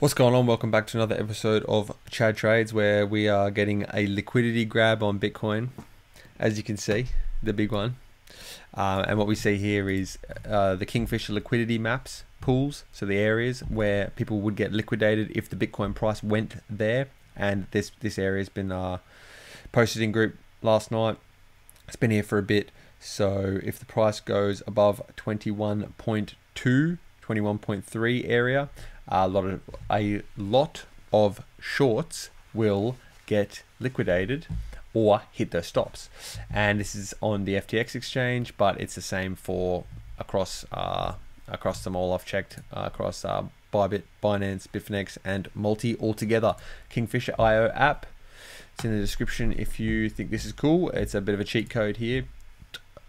What's going on? Welcome back to another episode of Chad Trades, where we are getting a liquidity grab on Bitcoin, as you can see, the big one. And what we see here is the Kingfisher liquidity maps, pools, so the areas where people would get liquidated if the Bitcoin price went there. And this area has been posted in group last night. It's been here for a bit. So if the price goes above 21.2, 21.3 area, a lot of shorts will get liquidated or hit their stops. And this is on the FTX exchange, but it's the same for across them all. I've checked across ByBit, Binance, Bitfinex, and Multi altogether. Kingfisher IO app. It's in the description if you think this is cool. It's a bit of a cheat code here.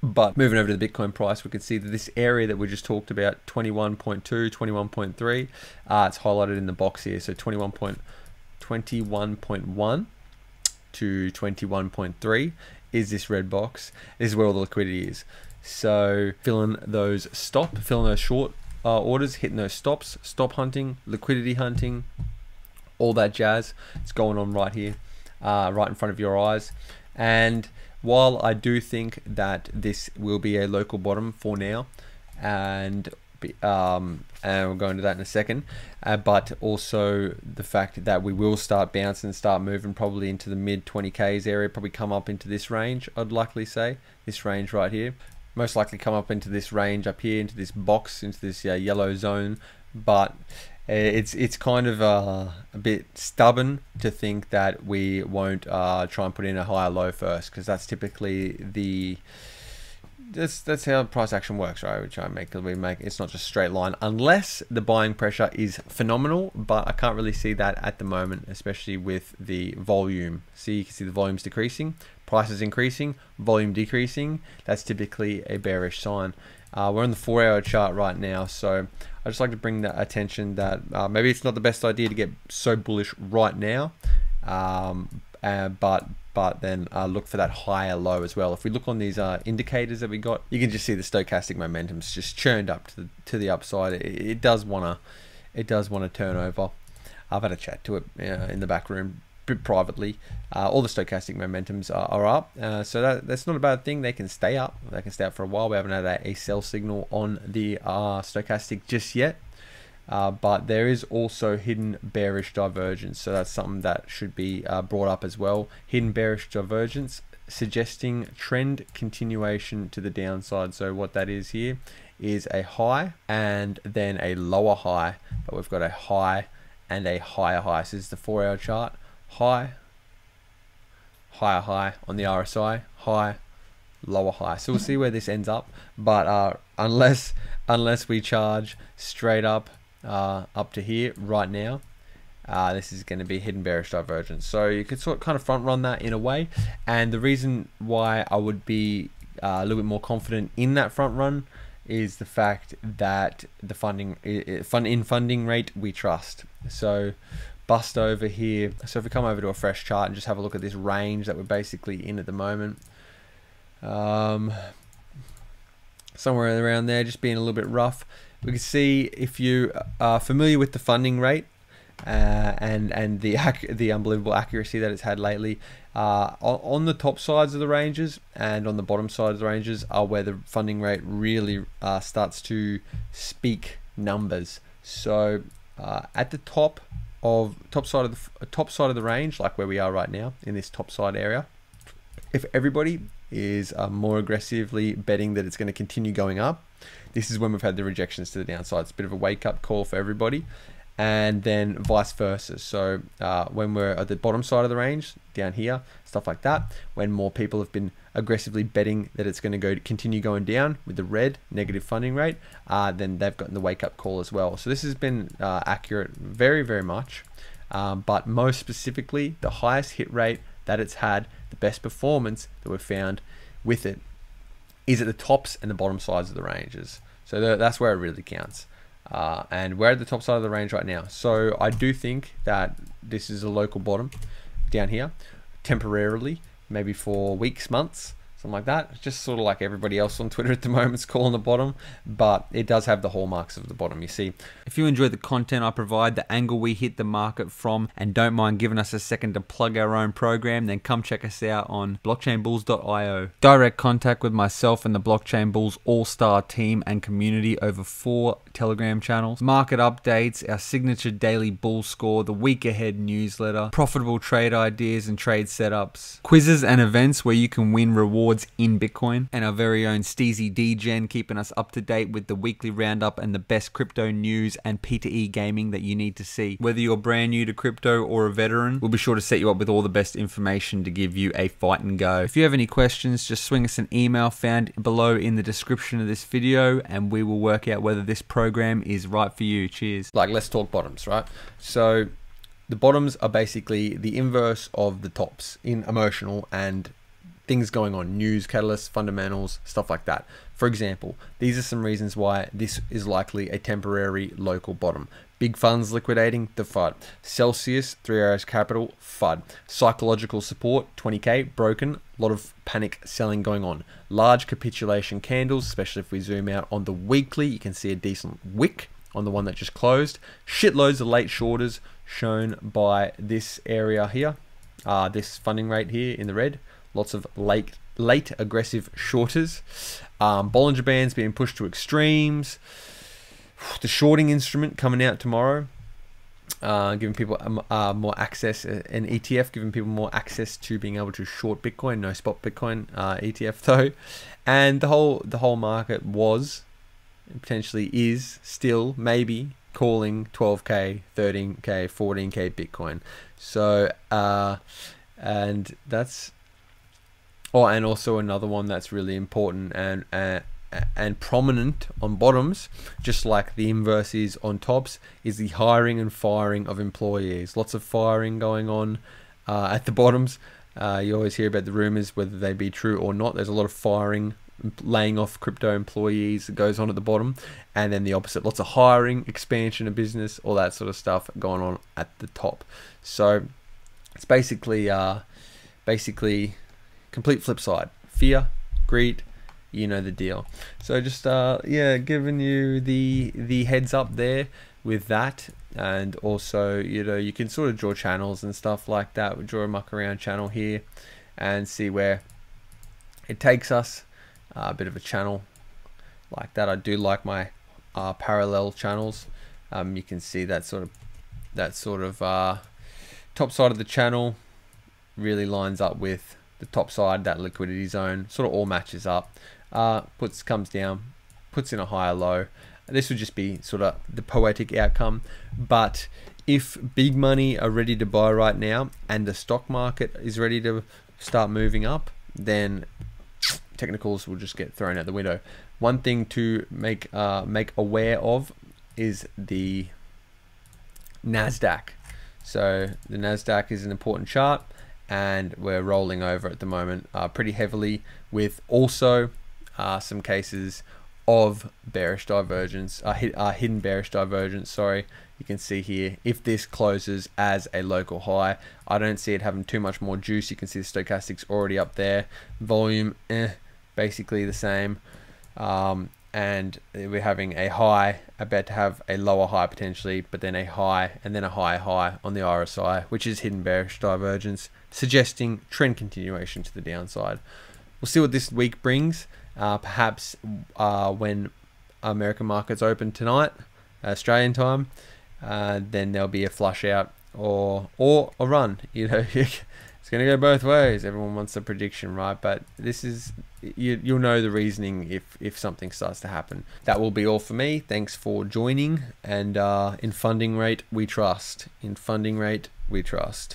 But moving over to the Bitcoin price, we can see that this area that we just talked about, 21.2, 21.3, it's highlighted in the box here. So 21.1 to 21.3 is this red box. This is where all the liquidity is. So filling those short orders, hitting those stops, stop hunting, liquidity hunting, all that jazz. It's going on right here, right in front of your eyes. And while I do think that this will be a local bottom for now, and we'll go into that in a second, but also the fact that we will start bouncing and start moving probably into the mid 20Ks area, probably come up into this range, I'd likely say, this range right here. Most likely come up into this range up here, into this box, into this yellow zone, but it's kind of a bit stubborn to think that we won't try and put in a higher low first, because that's typically that's how price action works, right? It's not just straight line unless the buying pressure is phenomenal, but I can't really see that at the moment, especially with the volume. See, you can see the volume's decreasing, prices increasing, volume decreasing. That's typically a bearish sign. We're on the 4-hour chart right now, so I just like to bring the attention that maybe it's not the best idea to get so bullish right now, but then look for that higher low as well. If we look on these indicators that we got, you can just see the stochastic momentum's just churned up to the upside. It does wanna turn over. I've had a chat to it in the back room privately. All the stochastic momentums are up, so that's not a bad thing. They can stay up. They can stay up for a while. We haven't had a sell signal on the stochastic just yet, but there is also hidden bearish divergence, so that's something that should be brought up as well. Hidden bearish divergence suggesting trend continuation to the downside. So what that is here is a high and then a lower high, but we've got a high and a higher high. So this is the 4-hour chart. High, higher high on the RSI, high, lower high. So we'll see where this ends up, but unless we charge straight up to here right now, this is going to be hidden bearish divergence. So you could kind of front run that in a way, and the reason why I would be a little bit more confident in that front run is the fact that the funding rate we trust. So bust over here. So if we come over to a fresh chart and just have a look at this range that we're basically in at the moment, somewhere around there, just being a little bit rough. We can see, if you are familiar with the funding rate and the unbelievable accuracy that it's had lately, on the top sides of the ranges and on the bottom side of the ranges are where the funding rate really starts to speak numbers. So at the top side of the range, like where we are right now in this top side area, if everybody is more aggressively betting that it's going to continue going up, this is when we've had the rejections to the downside. It's a bit of a wake-up call for everybody, and then vice versa. So when we're at the bottom side of the range, down here, stuff like that, when more people have been aggressively betting that it's going to continue going down with the red negative funding rate, then they've gotten the wake-up call as well. So this has been accurate very, very much, but most specifically, the highest hit rate that it's had, the best performance that we've found with it, is at the tops and the bottom sides of the ranges. So that's where it really counts. And we're at the top side of the range right now. So I do think that this is a local bottom down here, temporarily, maybe for weeks, months. something like that. It's just sort of like everybody else on Twitter at the moment is calling the bottom, but it does have the hallmarks of the bottom, you see. If you enjoy the content I provide, the angle we hit the market from, and don't mind giving us a second to plug our own program, then come check us out on blockchainbulls.io. Direct contact with myself and the Blockchain Bulls all-star team and community over 4 Telegram channels, market updates, our signature daily bull score, the week ahead newsletter, profitable trade ideas and trade setups, quizzes and events where you can win rewards in Bitcoin, and our very own Steezy DGen keeping us up to date with the weekly roundup and the best crypto news and P2E gaming that you need to see. Whether you're brand new to crypto or a veteran, we'll be sure to set you up with all the best information to give you a fight and go. If you have any questions, just swing us an email found below in the description of this video, and we will work out whether this program is right for you. Cheers. Like, let's talk bottoms, right? So the bottoms are basically the inverse of the tops in emotional and things going on, news, catalysts, fundamentals, stuff like that. For example, these are some reasons why this is likely a temporary local bottom. Big funds liquidating, the FUD. Celsius, 3 Arrows Capital, FUD. Psychological support, 20k, broken. A lot of panic selling going on. Large capitulation candles, especially if we zoom out on the weekly, you can see a decent wick on the one that just closed. Shitloads of late shorters shown by this area here. This funding rate here in the red. Lots of late aggressive shorters. Bollinger Bands being pushed to extremes. The shorting instrument coming out tomorrow, giving people more access, an ETF giving people more access to being able to short Bitcoin. No spot Bitcoin ETF though, and the whole market was, potentially is still maybe calling 12k, 13k, 14k Bitcoin. So and that's. Oh, and also another one that's really important and prominent on bottoms, just like the inverse is on tops, is the hiring and firing of employees. Lots of firing going on at the bottoms. You always hear about the rumors, whether they be true or not. There's a lot of firing, laying off crypto employees that goes on at the bottom, and then the opposite, lots of hiring, expansion of business, all that sort of stuff going on at the top. So it's basically complete flip side. Fear, greed, you know the deal. So just yeah, giving you the heads up there with that. And also, you know, you can sort of draw channels and stuff like that. We draw a muck around channel here and see where it takes us. A bit of a channel like that. I do like my parallel channels. You can see that sort of top side of the channel really lines up with the top side, that liquidity zone, sort of all matches up. Comes down, puts in a higher low. This would just be sort of the poetic outcome. But if big money are ready to buy right now and the stock market is ready to start moving up, then technicals will just get thrown out the window. One thing to make aware of is the NASDAQ. So the NASDAQ is an important chart, and we're rolling over at the moment pretty heavily, with also some cases of bearish divergence, hidden bearish divergence. Sorry, you can see here, if this closes as a local high, I don't see it having too much more juice. You can see the stochastics already up there, volume basically the same, and we're having a high, about to have a lower high potentially, but then a high and then a higher high on the RSI, which is hidden bearish divergence, suggesting trend continuation to the downside. We'll see what this week brings. Perhaps when American markets open tonight, Australian time, then there'll be a flush out or a run. You know, it's going to go both ways. Everyone wants a prediction, right? But this is, you'll know the reasoning if something starts to happen. That will be all for me. Thanks for joining. And in funding rate, we trust. In funding rate, we trust.